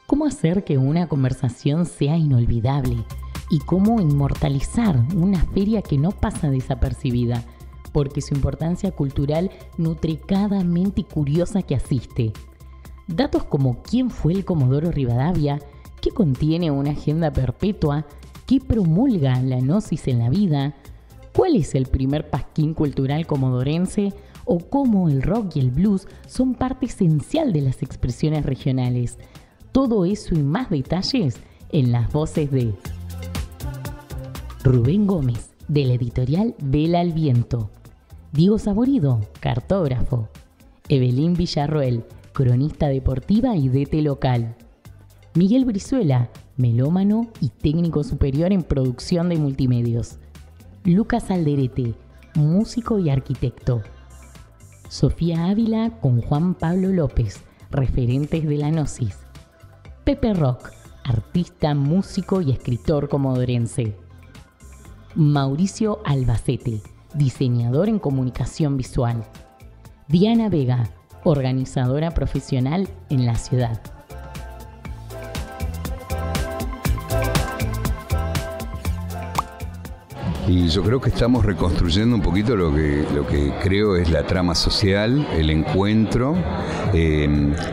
¿Cómo hacer que una conversación sea inolvidable? ¿Y cómo inmortalizar una feria que no pasa desapercibida? Porque su importancia cultural nutre cada mente curiosa que asiste. Datos como quién fue el Comodoro Rivadavia, qué contiene una agenda perpetua, qué promulga la gnosis en la vida, cuál es el primer pasquín cultural comodorense o cómo el rock y el blues son parte esencial de las expresiones regionales. Todo eso y más detalles en las voces de Rubén Gómez, de la editorial Vela al Viento; Diego Saborido, cartógrafo; Evelyn Villarroel, cronista deportiva y DT local; Miguel Brizuela, melómano y técnico superior en producción de multimedios; Lucas Alderete, músico y arquitecto; Sofía Ávila con Juan Pablo López, referentes de la gnosis; Pepe Rock, artista, músico y escritor comodorense; Mauricio Albacete, diseñador en comunicación visual; Diana Vega, organizadora profesional en la ciudad. Y yo creo que estamos reconstruyendo un poquito lo que creo es la trama social, el encuentro.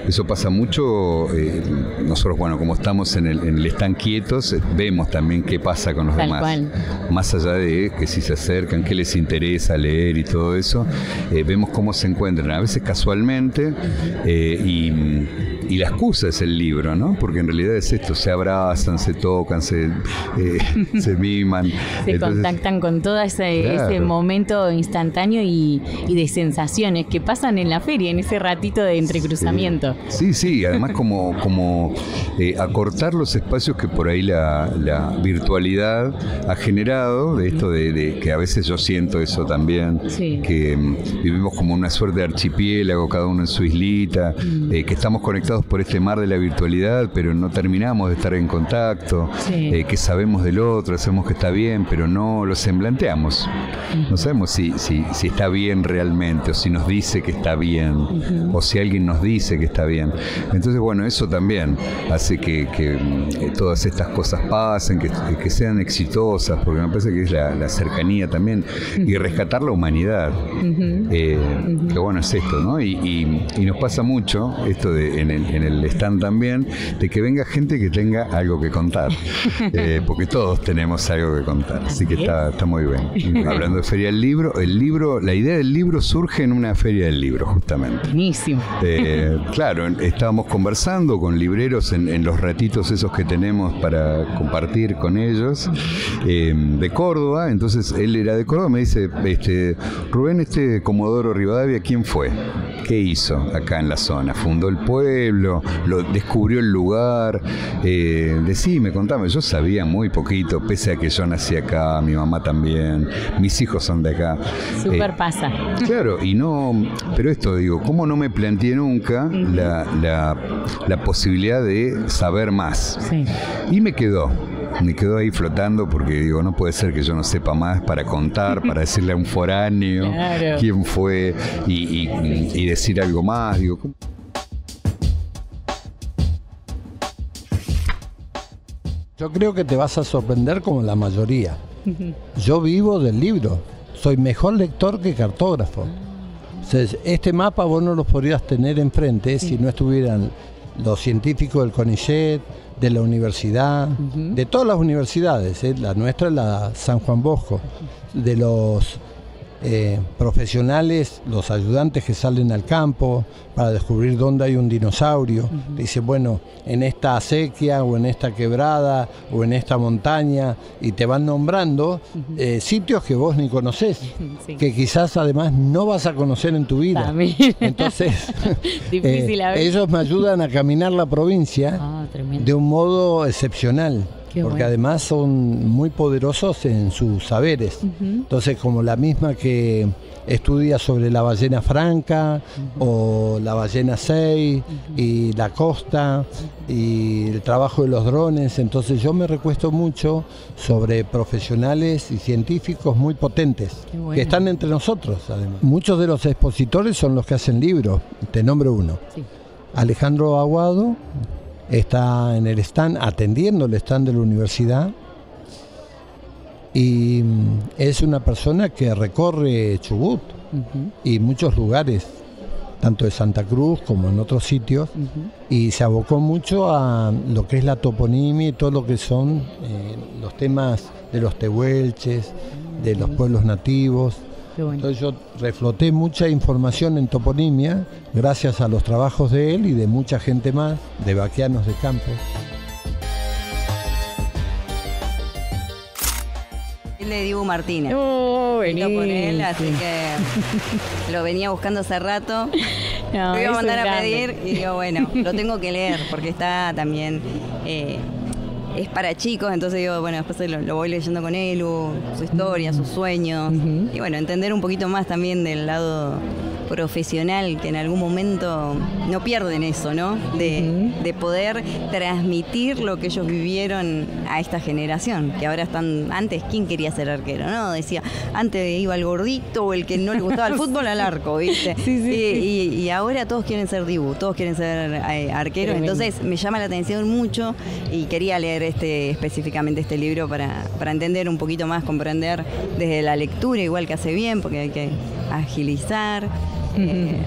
Eso pasa mucho. Nosotros, bueno, como estamos en el stand quietos, vemos también qué pasa con los Tal demás. cual. Más allá de que si se acercan, qué les interesa leer y todo eso, vemos cómo se encuentran, a veces casualmente, y la excusa es el libro, ¿no? Porque en realidad es esto: se abrazan, se tocan, se miman. Se contactan con todo ese momento instantáneo y de sensaciones que pasan en la feria, en ese ratito de entrecruzamiento. Sí, además como acortar los espacios que por ahí la virtualidad ha generado, de esto de que a veces yo siento eso también, que vivimos como una suerte de archipiélago, cada uno en su islita, que estamos conectados por este mar de la virtualidad, pero no terminamos de estar en contacto, que sabemos del otro, sabemos que está bien, pero no lo semblanteamos. No sabemos si está bien realmente, o si nos dice que está bien, o si alguien nos dice que está bien. Entonces, bueno, eso también hace que todas estas cosas pasen, que sean exitosas, porque me parece que es la cercanía también, y rescatar la humanidad. Que bueno, es esto, ¿no? Y nos pasa mucho, esto en el stand también, de que venga gente que tenga algo que contar, porque todos tenemos algo que contar, así que está muy bien. Hablando de Feria del Libro, la idea del libro surge en una Feria del Libro, justamente. Buenísimo. Claro, estábamos conversando con libreros en los ratitos esos que tenemos para compartir con ellos, de Córdoba. Entonces él era de Córdoba, me dice, Rubén, Comodoro Rivadavia, ¿quién fue? ¿Qué hizo acá en la zona? ¿Fundó el pueblo? ¿Descubrió el lugar? Decime, contame. Yo sabía muy poquito, pese a que yo nací acá, mi mamá también, mis hijos son de acá. Súper pasa. Claro, pero esto digo, ¿cómo no me planteé nunca la posibilidad de saber más? Sí. Y me quedó ahí flotando, porque digo, no puede ser que yo no sepa más para contar, para decirle a un foráneo quién fue y decir algo más. Digo, ¿cómo? Yo creo que te vas a sorprender como la mayoría. Yo vivo del libro, soy mejor lector que cartógrafo. Entonces, este mapa vos no lo podrías tener enfrente si no estuvieran los científicos del CONICET, de la universidad, de todas las universidades, la nuestra es la San Juan Bosco, de los profesionales, los ayudantes que salen al campo para descubrir dónde hay un dinosaurio. Dice, bueno, en esta acequia o en esta quebrada o en esta montaña, y te van nombrando sitios que vos ni conocés, que quizás además no vas a conocer en tu vida. También. Entonces, difícil a veces. Ellos me ayudan a caminar la provincia de un modo excepcional. Porque además son muy poderosos en sus saberes. Entonces, como la misma que estudia sobre la ballena franca o la ballena 6 y la costa y el trabajo de los drones, entonces yo me recuesto mucho sobre profesionales y científicos muy potentes que están entre nosotros, además. Muchos de los expositores son los que hacen libros. Te nombro uno. Alejandro Aguado, está en el stand, atendiendo el stand de la universidad. Y es una persona que recorre Chubut y muchos lugares, tanto de Santa Cruz como en otros sitios, y se abocó mucho a lo que es la toponimia y todo lo que son los temas de los tehuelches, de los pueblos nativos. Bueno. Entonces yo refloté mucha información en toponimia gracias a los trabajos de él y de mucha gente más, de vaqueanos de campo. De Dibu Martínez. Oh, por él, así que lo venía buscando hace rato. No, lo iba a mandar a pedir y digo, bueno, lo tengo que leer porque está también, es para chicos, entonces digo, bueno, después lo voy leyendo con él, su historia, sus sueños, y bueno, entender un poquito más también del lado profesional, que en algún momento no pierden eso, ¿no? De poder transmitir lo que ellos vivieron a esta generación, que ahora están, antes, ¿quién quería ser arquero? No, decía, antes iba el gordito o el que no le gustaba el fútbol al arco, ¿viste? Y ahora todos quieren ser Dibu, todos quieren ser arqueros, entonces me llama la atención mucho y quería leer específicamente este libro para entender un poquito más, comprender desde la lectura, igual que hace bien, porque hay que agilizar.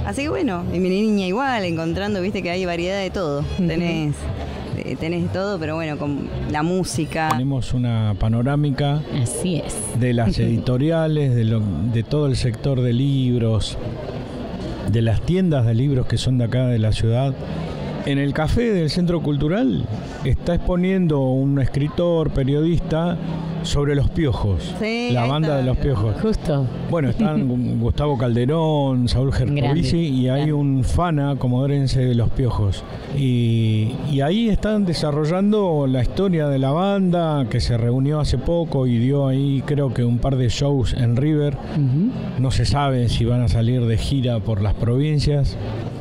Así que bueno, y mi niña igual, encontrando, viste que hay variedad de todo. Tenés todo, pero bueno, con la música. Tenemos una panorámica. Así es. De las editoriales, de todo el sector de libros, de las tiendas de libros que son de acá de la ciudad. En el café del Centro Cultural está exponiendo un escritor, periodista, sobre los piojos, sí, la banda de los piojos. Justo. Bueno, están Gustavo Calderón, Saúl Gercovici y hay un fana comodorense de los piojos. Y ahí están desarrollando la historia de la banda que se reunió hace poco y dio ahí creo que un par de shows en River. No se sabe si van a salir de gira por las provincias.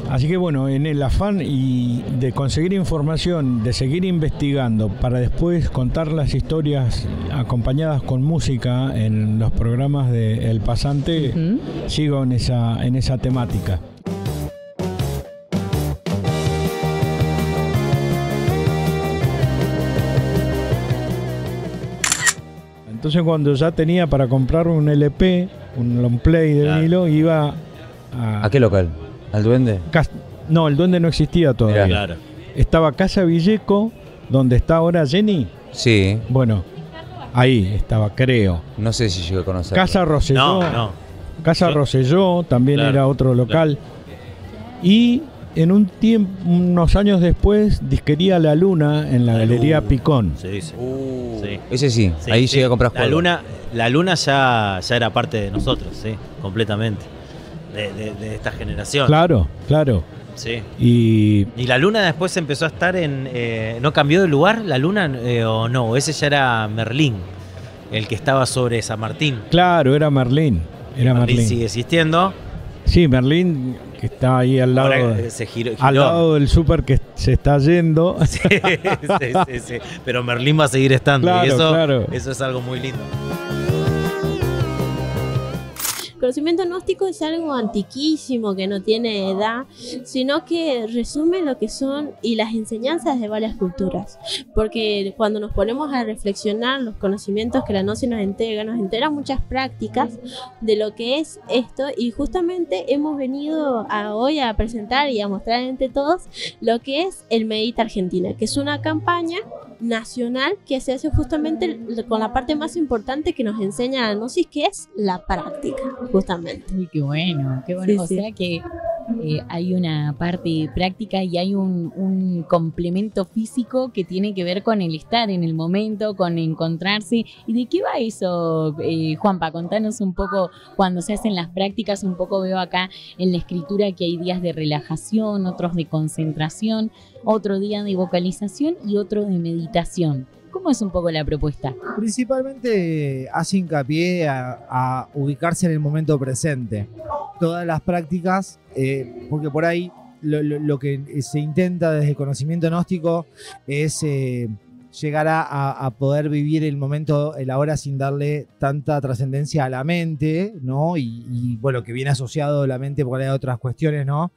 Así que bueno, en el afán y de conseguir información, de seguir investigando para después contar las historias acompañadas con música en los programas de El Pasante, sigo en esa temática. Entonces cuando ya tenía para comprar un LP, un long play de vinilo, iba ¿A qué local? ¿Al Duende? No, el Duende no existía todavía. Claro. Estaba Casa Villeco, donde está ahora Jenny. Sí. Bueno, ahí estaba, creo. No sé si llego a conocer. Casa Rosselló. No. Casa Rosselló también era otro local. Y en unos años después, Disquería La Luna en la Galería Picón. Sí. Ese sí, ahí llegué a comprar juegos. La Luna ya era parte de nosotros, sí, completamente. De esta generación. Claro. Sí. Y La Luna después empezó a estar ¿no cambió de lugar la Luna o no? Ese ya era Merlín, el que estaba sobre San Martín. Claro, era Merlín. Merlín sigue existiendo. Sí, Merlín, que está ahí al lado, al lado del súper que se está yendo. Sí. Pero Merlín va a seguir estando. Claro, eso es algo muy lindo. El conocimiento gnóstico es algo antiquísimo que no tiene edad, sino que resume lo que son y las enseñanzas de varias culturas. Porque cuando nos ponemos a reflexionar los conocimientos que la Gnosis nos entrega muchas prácticas de lo que es esto, y justamente hemos venido hoy a presentar y a mostrar entre todos lo que es el Medita Argentina, que es una campaña nacional que se hace justamente con la parte más importante que nos enseña la Gnosis, que es la práctica, justamente. Uy, qué bueno. Sí, o sea que hay una parte práctica y hay un complemento físico que tiene que ver con el estar en el momento, con encontrarse. ¿Y de qué va eso, Juanpa? Contanos un poco, cuando se hacen las prácticas, un poco veo acá en la escritura que hay días de relajación, otros de concentración, otro día de vocalización y otro de meditación. ¿Cómo es un poco la propuesta? Principalmente hace hincapié a ubicarse en el momento presente. Todas las prácticas, porque por ahí lo que se intenta desde el conocimiento gnóstico es llegar a poder vivir el momento, el ahora, sin darle tanta trascendencia a la mente, ¿no? Y bueno, que viene asociado a la mente porque hay otras cuestiones, ¿no?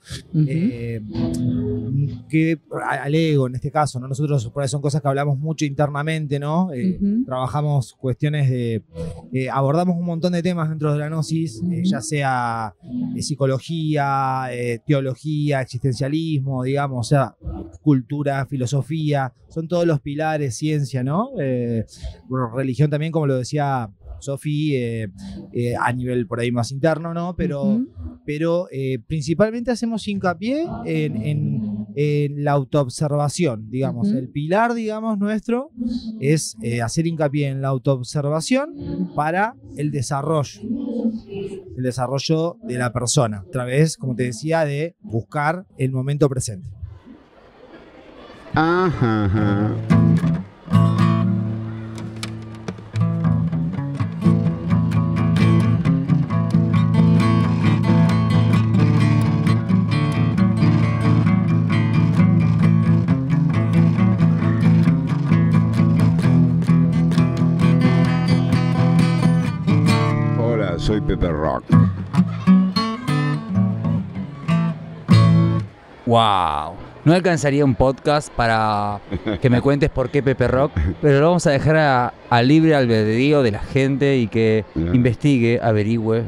Que al ego, en este caso, ¿no? Nosotros por ahí son cosas que hablamos mucho internamente, ¿no? Trabajamos cuestiones de... abordamos un montón de temas dentro de la gnosis, ya sea psicología, teología, existencialismo, digamos, o sea, cultura, filosofía, son todos los pilares, ciencia, ¿no? Bueno, religión también, como lo decía Sofi, a nivel por ahí más interno, ¿no? Pero principalmente hacemos hincapié en la autoobservación, digamos. El pilar, digamos, nuestro es hacer hincapié en la autoobservación para el desarrollo de la persona, a través, como te decía, de buscar el momento presente. Ajá. Hola, soy Pepe Rock. ¡Wow! No alcanzaría un podcast para que me cuentes por qué Pepe Rock, pero lo vamos a dejar a libre albedrío de la gente y que investigue, averigüe.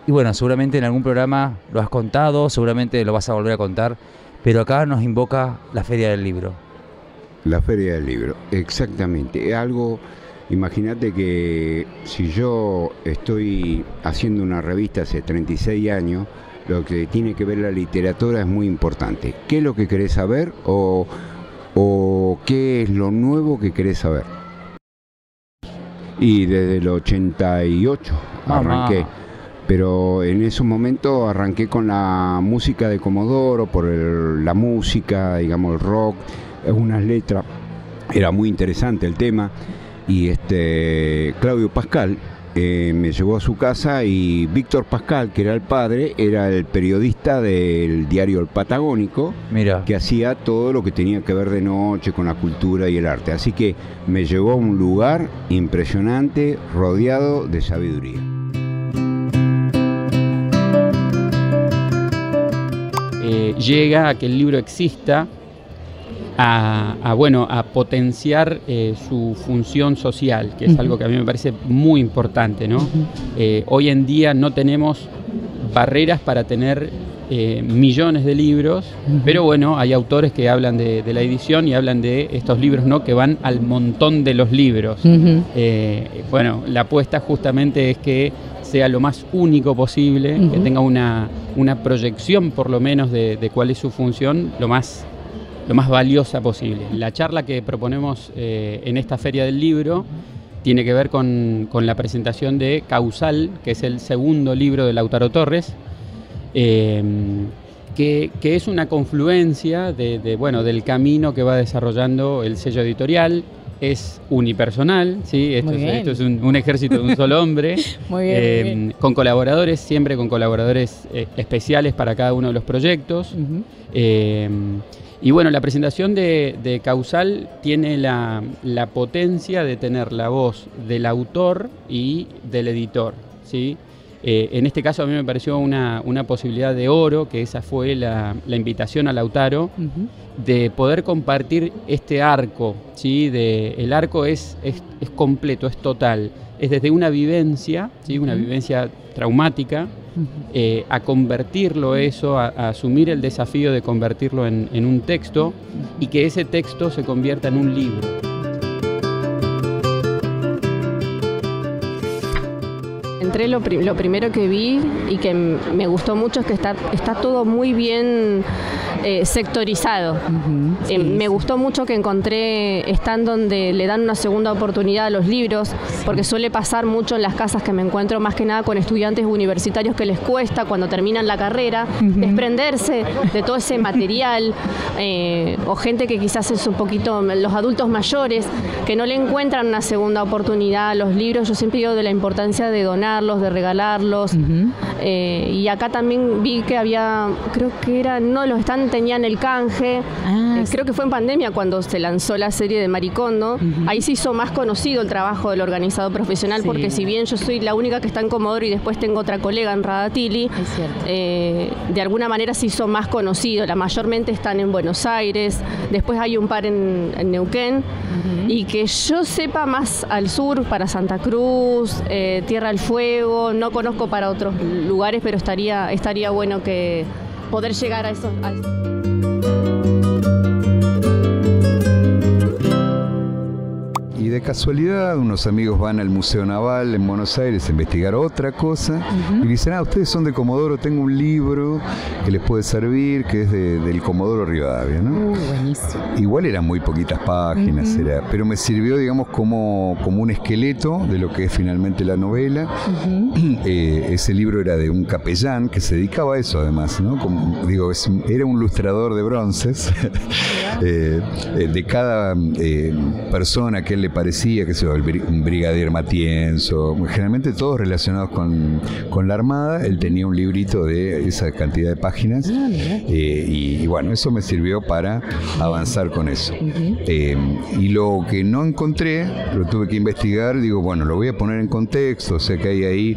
Y bueno, seguramente en algún programa lo has contado, seguramente lo vas a volver a contar, pero acá nos invoca la Feria del Libro. La Feria del Libro, exactamente. Algo, imagínate que si yo estoy haciendo una revista hace 36 años, lo que tiene que ver la literatura es muy importante. ¿Qué es lo que querés saber o qué es lo nuevo que querés saber? Y desde el 88 arranqué. Pero en ese momento arranqué con la música de Comodoro, por la música, digamos, el rock, unas letras. Era muy interesante el tema. Y Claudio Pascal me llevó a su casa, y Víctor Pascal, que era el padre, era el periodista del diario El Patagónico. Mira, que hacía todo lo que tenía que ver de noche con la cultura y el arte. Así que me llevó a un lugar impresionante, rodeado de sabiduría. Llega a que el libro exista, a potenciar su función social, que es algo que a mí me parece muy importante, ¿no? Hoy en día no tenemos barreras para tener millones de libros, pero bueno, hay autores que hablan de la edición y hablan de estos libros, ¿no?, que van al montón de los libros. Bueno, la apuesta justamente es que sea lo más único posible, que tenga una proyección por lo menos de cuál es su función, lo más valiosa posible. La charla que proponemos en esta Feria del Libro tiene que ver con la presentación de Causal, que es el segundo libro de Lautaro Torres, que es una confluencia del camino que va desarrollando el sello editorial. Es unipersonal, ¿sí? Esto es un ejército de un solo hombre. Muy bien. Con colaboradores, siempre con colaboradores especiales para cada uno de los proyectos. Y bueno, la presentación de Causal tiene la potencia de tener la voz del autor y del editor, ¿sí? En este caso a mí me pareció una posibilidad de oro, que esa fue la invitación a Lautaro, de poder compartir este arco, ¿sí? El arco es completo, es total, es desde una vivencia, ¿sí? Una vivencia traumática, a convertirlo eso, a asumir el desafío de convertirlo en un texto, y que ese texto se convierta en un libro. Entré, lo primero que vi y que me gustó mucho es que está todo muy bien sectorizado. Me gustó mucho que encontré stand donde le dan una segunda oportunidad a los libros, porque suele pasar mucho en las casas que me encuentro, más que nada con estudiantes universitarios, que les cuesta cuando terminan la carrera desprenderse de todo ese material, o gente que quizás es un poquito, los adultos mayores, que no le encuentran una segunda oportunidad a los libros. Yo siempre digo de la importancia de donarlos, de regalarlos. Y acá también vi que había, creo que era uno de los stands también tenían el canje. Creo que fue en pandemia cuando se lanzó la serie de Maricondo. Ahí se hizo más conocido el trabajo del organizador profesional, porque si bien yo soy la única que está en Comodoro y después tengo otra colega en Radatili, de alguna manera se hizo más conocido. La mayormente están en Buenos Aires, después hay un par en Neuquén, y que yo sepa más al sur, para Santa Cruz, Tierra del Fuego, no conozco para otros lugares, pero estaría bueno que poder llegar a esos. Y de casualidad unos amigos van al Museo Naval en Buenos Aires a investigar otra cosa y dicen, ustedes son de Comodoro, tengo un libro que les puede servir, que es del Comodoro Rivadavia, ¿no? Buenísimo. Igual eran muy poquitas páginas, pero me sirvió, digamos, como un esqueleto de lo que es finalmente la novela. Ese libro era de un capellán que se dedicaba a eso, además, ¿no? Era un lustrador de bronces de cada persona que él le parecía, que sea un brigadier Matienzo, generalmente todos relacionados con la Armada. Él tenía un librito de esa cantidad de páginas y bueno, eso me sirvió para avanzar con eso. Y lo que no encontré, lo tuve que investigar, lo voy a poner en contexto, o sea que hay ahí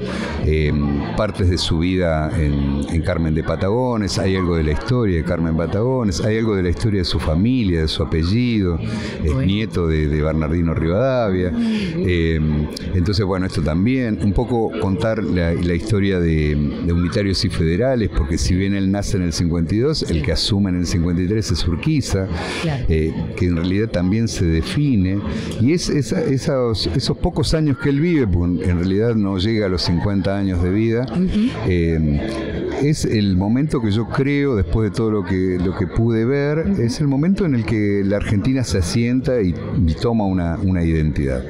partes de su vida en Carmen de Patagones, hay algo de la historia de Carmen Patagones, hay algo de la historia de su familia, de su apellido, es nieto de Bernardino Rivadavia. Entonces, bueno, esto también, un poco contar la historia de unitarios y federales, porque si bien él nace en el 52, el que asume en el 53 es Urquiza, que en realidad también se define, y esos pocos años que él vive, porque en realidad no llega a los 50 años de vida, es el momento que yo creo, después de todo lo que pude ver, es el momento en el que la Argentina se asienta y toma una identidad.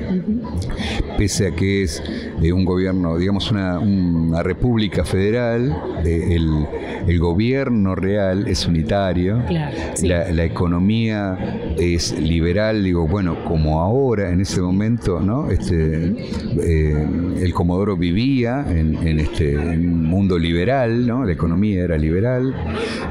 Pese a que es un gobierno, digamos una república federal, el gobierno real es unitario, la economía es liberal, como ahora, en ese momento, ¿no? El Comodoro vivía en un mundo liberal, ¿no? La economía era liberal,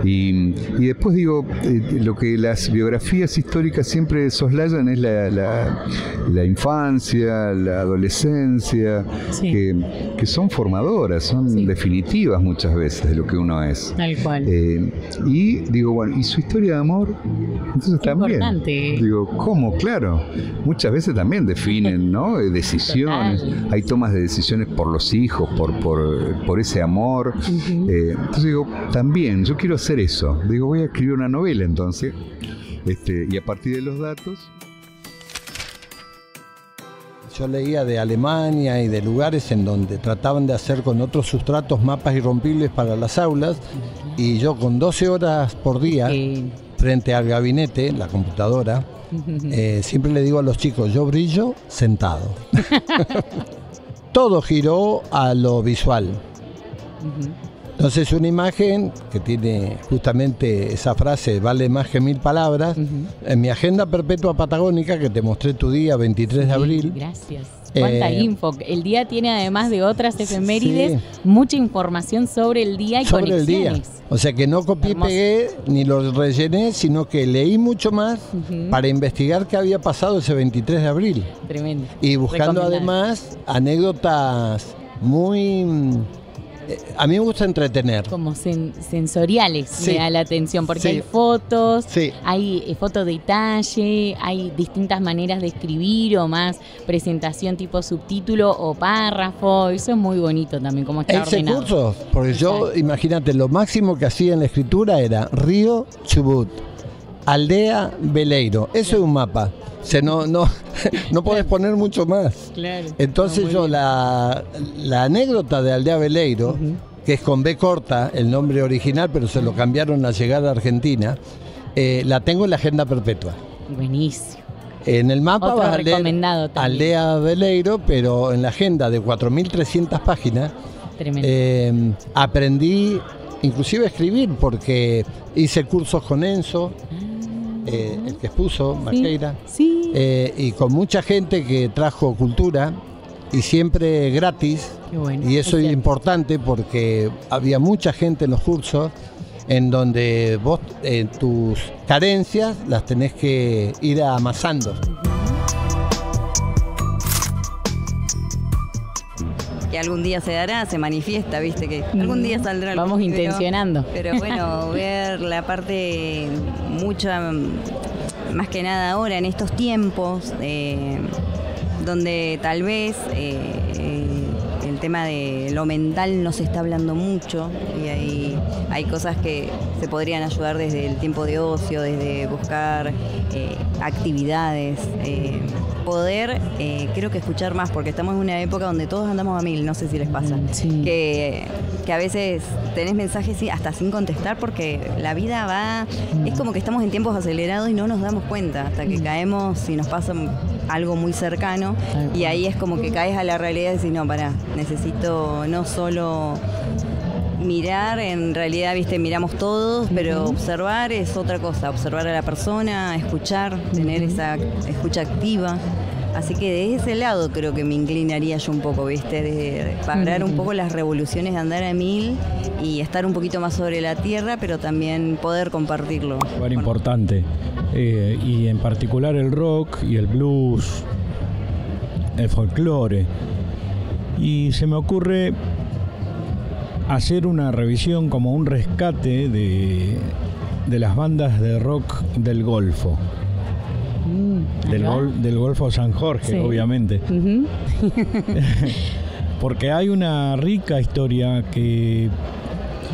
y después lo que las biografías históricas siempre soslayan es la infancia, la adolescencia, que son formadoras, son definitivas muchas veces de lo que uno es. Tal cual. Y su historia de amor, entonces también. Importante. ¿Cómo? Claro. Muchas veces también definen, ¿no? Decisiones. Total. Hay tomas de decisiones por los hijos, por ese amor. Entonces también, yo quiero hacer eso. Voy a escribir una novela entonces. Y a partir de los datos. Yo leía de Alemania y de lugares en donde trataban de hacer con otros sustratos mapas irrompibles para las aulas, y yo con 12 horas por día frente al gabinete, la computadora, siempre le digo a los chicos, yo brillo sentado. Todo giró a lo visual. Entonces una imagen que tiene justamente esa frase, vale más que 1000 palabras, en mi agenda perpetua patagónica, que te mostré tu día, 23 de abril. Gracias. Cuánta info. El día tiene, además de otras efemérides, mucha información sobre el día y sobre conexiones. El día. O sea que no copié y pegué ni lo rellené, sino que leí mucho más para investigar qué había pasado ese 23 de abril. Tremendo. Y buscando además anécdotas muy... A mí me gusta entretener. Como sensoriales, me da la atención, porque hay fotos, hay fotos de detalle, hay distintas maneras de escribir o más presentación tipo subtítulo o párrafo. Eso es muy bonito también, como está ordenado. Cursos, porque yo, imagínate, lo máximo que hacía en la escritura era Río Chubut, Aldea Veleiro. Eso es un mapa. O sea, no podés poner mucho más. Claro. Entonces la anécdota de Aldea Veleiro, que es con B corta, el nombre original, pero se lo cambiaron al llegar a Argentina, la tengo en la agenda perpetua. Buenísimo. En el mapa va a leer Aldea Veleiro, pero en la agenda de 4.300 páginas, aprendí inclusive a escribir, porque hice cursos con Enzo, el que expuso, Maqueira, y con mucha gente que trajo cultura, y siempre gratis. Qué bueno, y eso es importante porque había mucha gente en los cursos, en donde vos tus carencias las tenés que ir amasando. Que algún día se dará, se manifiesta, viste, que algún día saldrá. Vamos intencionando. Pero bueno, ver la parte mucha, más que nada ahora en estos tiempos, donde tal vez el tema de lo mental no se está hablando mucho y hay cosas que se podrían ayudar desde el tiempo de ocio, desde buscar actividades, poder, creo que escuchar más, porque estamos en una época donde todos andamos a mil, no sé si les pasa, sí. que a veces tenés mensajes hasta sin contestar porque la vida va, es como que estamos en tiempos acelerados y no nos damos cuenta hasta que caemos y nos pasa algo muy cercano y ahí es como que caes a la realidad y decís, no, pará, necesito no solo mirar, en realidad, viste, miramos todos, pero observar es otra cosa, observar a la persona, escuchar, tener esa escucha activa. Así que de ese lado creo que me inclinaría yo un poco, viste, de parar un poco las revoluciones, de andar a mil y estar un poquito más sobre la tierra, pero también poder compartirlo. Lugar importante, y en particular el rock y el blues, el folclore. Y se me ocurre hacer una revisión, como un rescate de las bandas de rock del Golfo. Del Golfo San Jorge, sí. Obviamente. Porque hay una rica historia que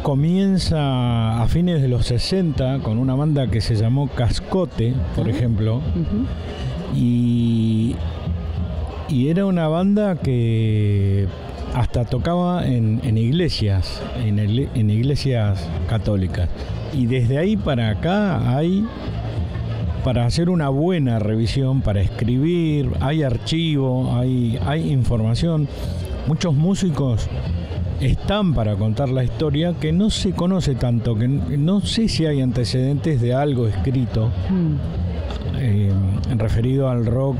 comienza a fines de los 60 con una banda que se llamó Cascote, por ejemplo. Y era una banda que hasta tocaba en iglesias, en iglesias católicas. Y desde ahí para acá hay, para hacer una buena revisión, para escribir, hay archivo, hay información. Muchos músicos están para contar la historia que no se conoce tanto, que no sé si hay antecedentes de algo escrito referido al rock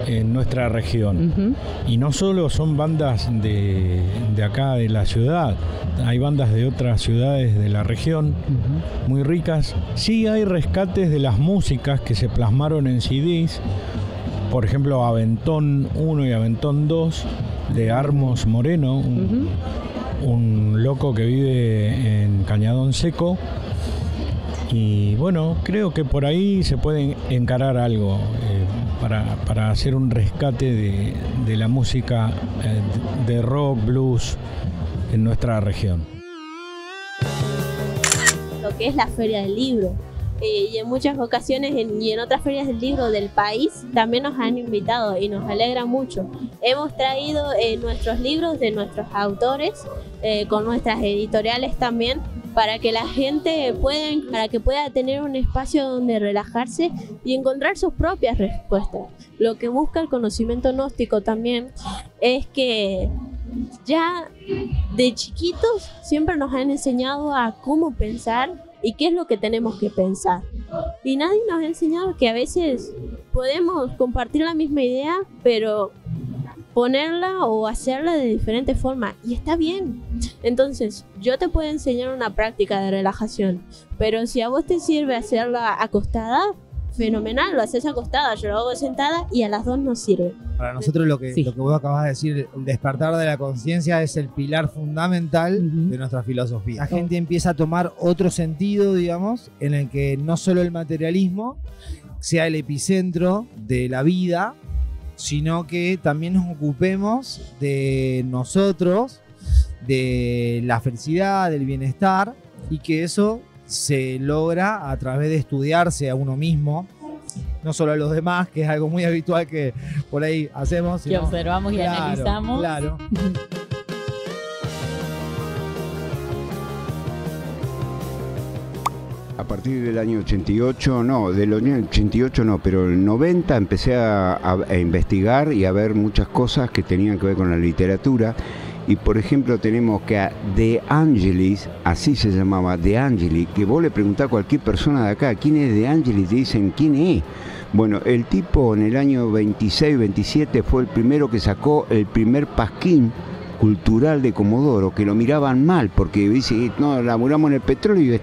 en nuestra región. Y no solo son bandas de acá de la ciudad, hay bandas de otras ciudades de la región muy ricas. Sí hay rescates de las músicas que se plasmaron en CDs, por ejemplo Aventón 1 y Aventón 2 de Armos Moreno, un loco que vive en Cañadón Seco. Y bueno, creo que por ahí se puede encarar algo para hacer un rescate de la música de rock, blues en nuestra región. Lo que es la Feria del Libro. Y en muchas ocasiones y en otras ferias del libro del país también nos han invitado y nos alegra mucho. Hemos traído nuestros libros de nuestros autores con nuestras editoriales también, para que la gente pueda tener un espacio donde relajarse y encontrar sus propias respuestas. Lo que busca el conocimiento gnóstico también es que ya de chiquitos siempre nos han enseñado a cómo pensar y qué es lo que tenemos que pensar. Y nadie nos ha enseñado que a veces podemos compartir la misma idea, pero ponerla o hacerla de diferente forma, y está bien. Entonces, yo te puedo enseñar una práctica de relajación, pero si a vos te sirve hacerla acostada, fenomenal, lo haces acostada, yo lo hago sentada y a las dos nos sirve. Para nosotros lo que vos acabas de decir, el despertar de la conciencia es el pilar fundamental de nuestra filosofía. La gente empieza a tomar otro sentido, digamos, en el que no solo el materialismo sea el epicentro de la vida, sino que también nos ocupemos de nosotros, de la felicidad, del bienestar, y que eso se logra a través de estudiarse a uno mismo, no solo a los demás, que es algo muy habitual que por ahí hacemos, que observamos y analizamos. Claro. A partir del año 88, del año 88 no, pero el 90 empecé a investigar y a ver muchas cosas que tenían que ver con la literatura. Y por ejemplo tenemos que a De Angelis, así se llamaba, De Angelis, que vos le preguntás a cualquier persona de acá, ¿quién es De Angelis? Te dicen, ¿quién es? Bueno, el tipo en el año 26, 27 fue el primero que sacó el primer pasquín cultural de Comodoro, que lo miraban mal, porque dice, no, laburamos en el petróleo y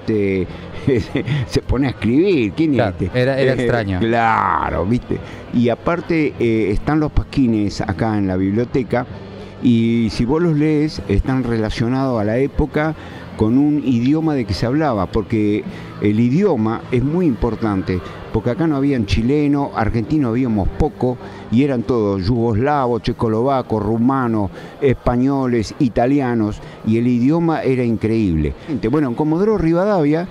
se pone a escribir. ¿Quién claro, es este? Era extraño. Claro, ¿viste? Y aparte están los pasquines acá en la biblioteca, y si vos los lees, están relacionados a la época con un idioma de que se hablaba, porque el idioma es muy importante, porque acá no habían chilenos, argentinos habíamos poco, y eran todos yugoslavos, checoslovacos, rumanos, españoles, italianos, y el idioma era increíble. Bueno, en Comodoro Rivadavia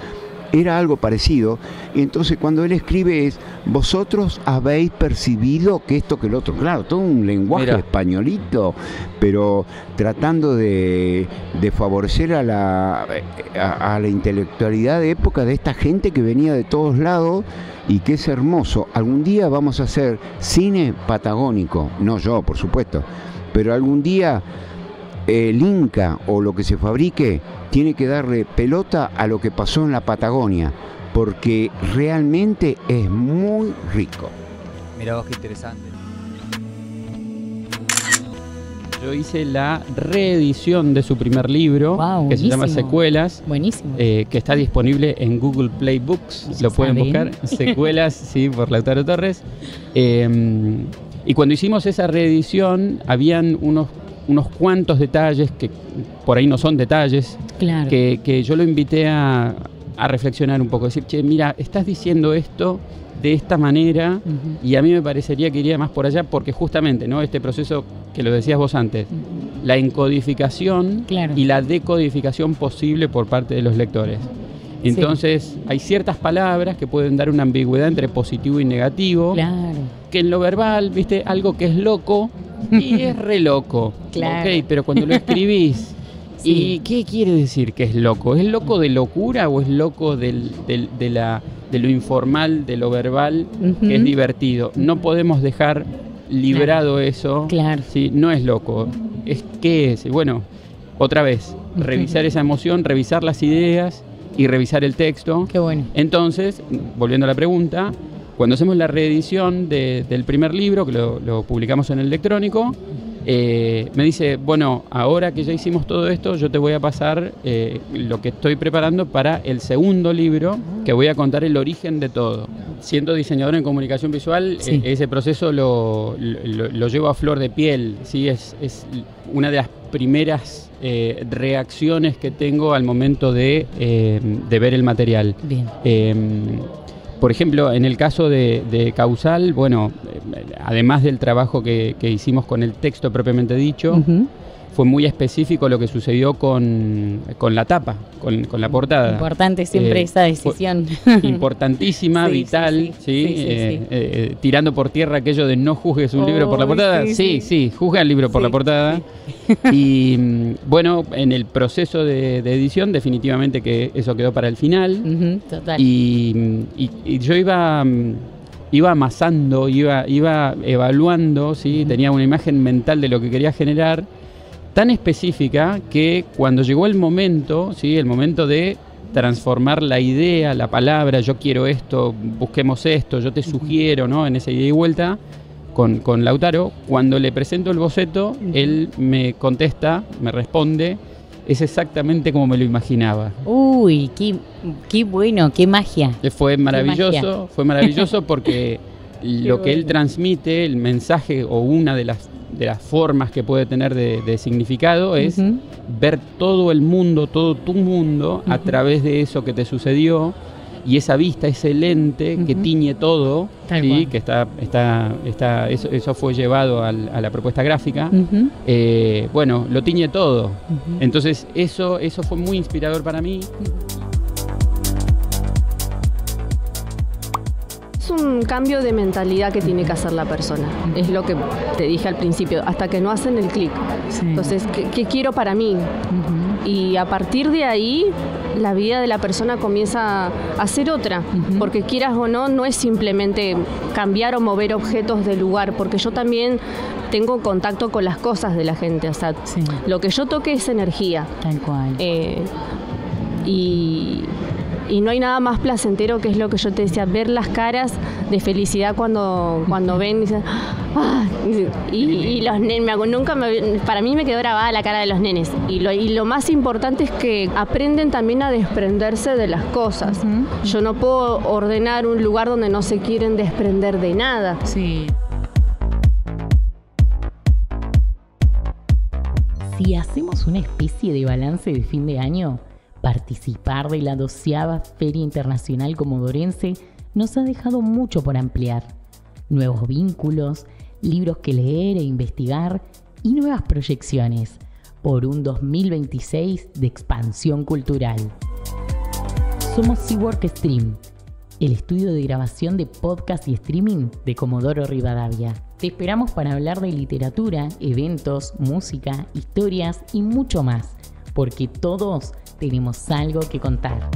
era algo parecido, y entonces cuando él escribe es, vosotros habéis percibido que esto, que el otro, claro, todo un lenguaje españolito, pero tratando de favorecer a la intelectualidad de época de esta gente que venía de todos lados, y que es hermoso. Algún día vamos a hacer cine patagónico, no yo, por supuesto, pero algún día el Inca o lo que se fabrique tiene que darle pelota a lo que pasó en la Patagonia, porque realmente es muy rico. Mirá vos qué interesante. Yo hice la reedición de su primer libro, que se llama Secuelas, que está disponible en Google Play Books, lo pueden buscar, Secuelas, sí, por Lautaro Torres. Y cuando hicimos esa reedición, habían unos cuantos detalles que por ahí no son detalles, claro, que yo lo invité a reflexionar un poco, decir, che, mira, estás diciendo esto de esta manera, y a mí me parecería que iría más por allá, porque justamente, ¿no?, este proceso que lo decías vos antes, la encodificación, claro, y la decodificación posible por parte de los lectores. Entonces, hay ciertas palabras que pueden dar una ambigüedad entre positivo y negativo, claro, que en lo verbal, viste, algo que es loco y es re loco, claro, ok, pero cuando lo escribís, ¿y qué quiere decir que es loco? ¿Es loco de locura o es loco de lo informal, de lo verbal, que es divertido? No podemos dejar librado, claro, eso, claro, ¿sí? No es loco, es ¿qué es? Bueno, otra vez, revisar esa emoción, revisar las ideas y revisar el texto. Qué bueno. Entonces, volviendo a la pregunta, cuando hacemos la reedición del primer libro, que lo publicamos en el electrónico, me dice, bueno, ahora que ya hicimos todo esto, yo te voy a pasar lo que estoy preparando para el segundo libro, que voy a contar el origen de todo. Siendo diseñador en comunicación visual, ese proceso lo llevo a flor de piel, ¿sí? Es una de las primeras reacciones que tengo al momento de ver el material. Bien. Por ejemplo, en el caso de Causal, bueno, además del trabajo que hicimos con el texto propiamente dicho, fue muy específico lo que sucedió con la tapa, con la portada. Importante siempre esa decisión. Importantísima, vital, tirando por tierra aquello de no juzgues un libro por la portada. Sí, juzga el libro por la portada. Y bueno, en el proceso de edición, definitivamente que eso quedó para el final. Total. Y yo iba amasando, iba evaluando, ¿sí? Tenía una imagen mental de lo que quería generar, tan específica que cuando llegó el momento, ¿sí?, el momento de transformar la idea, la palabra, yo quiero esto, busquemos esto, yo te sugiero, ¿no?, en esa ida y vuelta con Lautaro, cuando le presento el boceto, él me contesta, me responde, es exactamente como me lo imaginaba. Uy, qué bueno, qué magia. Fue maravilloso porque lo que él transmite, el mensaje o una de las formas que puede tener de significado es ver todo el mundo, todo tu mundo a través de eso que te sucedió, y esa vista, ese lente que tiñe todo, ¿sí? Que eso fue llevado a la propuesta gráfica. Bueno, lo tiñe todo. Entonces eso fue muy inspirador para mí. Es un cambio de mentalidad que tiene que hacer la persona. Es lo que te dije al principio, hasta que no hacen el clic. Entonces, ¿qué quiero para mí? Y a partir de ahí, la vida de la persona comienza a ser otra. Porque quieras o no, no es simplemente cambiar o mover objetos del lugar, porque yo también tengo contacto con las cosas de la gente. O sea, lo que yo toque es energía. Tal cual. Y no hay nada más placentero, que es lo que yo te decía, ver las caras de felicidad cuando ven y dicen, Y los nenes, para mí me quedó grabada la cara de los nenes. Y lo más importante es que aprenden también a desprenderse de las cosas. Yo no puedo ordenar un lugar donde no se quieren desprender de nada. Sí. Si hacemos una especie de balance de fin de año, participar de la 12ª Feria Internacional Comodorense nos ha dejado mucho por ampliar. Nuevos vínculos, libros que leer e investigar y nuevas proyecciones por un 2026 de expansión cultural. Somos Seawork Stream, el estudio de grabación de podcast y streaming de Comodoro Rivadavia. Te esperamos para hablar de literatura, eventos, música, historias y mucho más, porque todos tenemos algo que contar.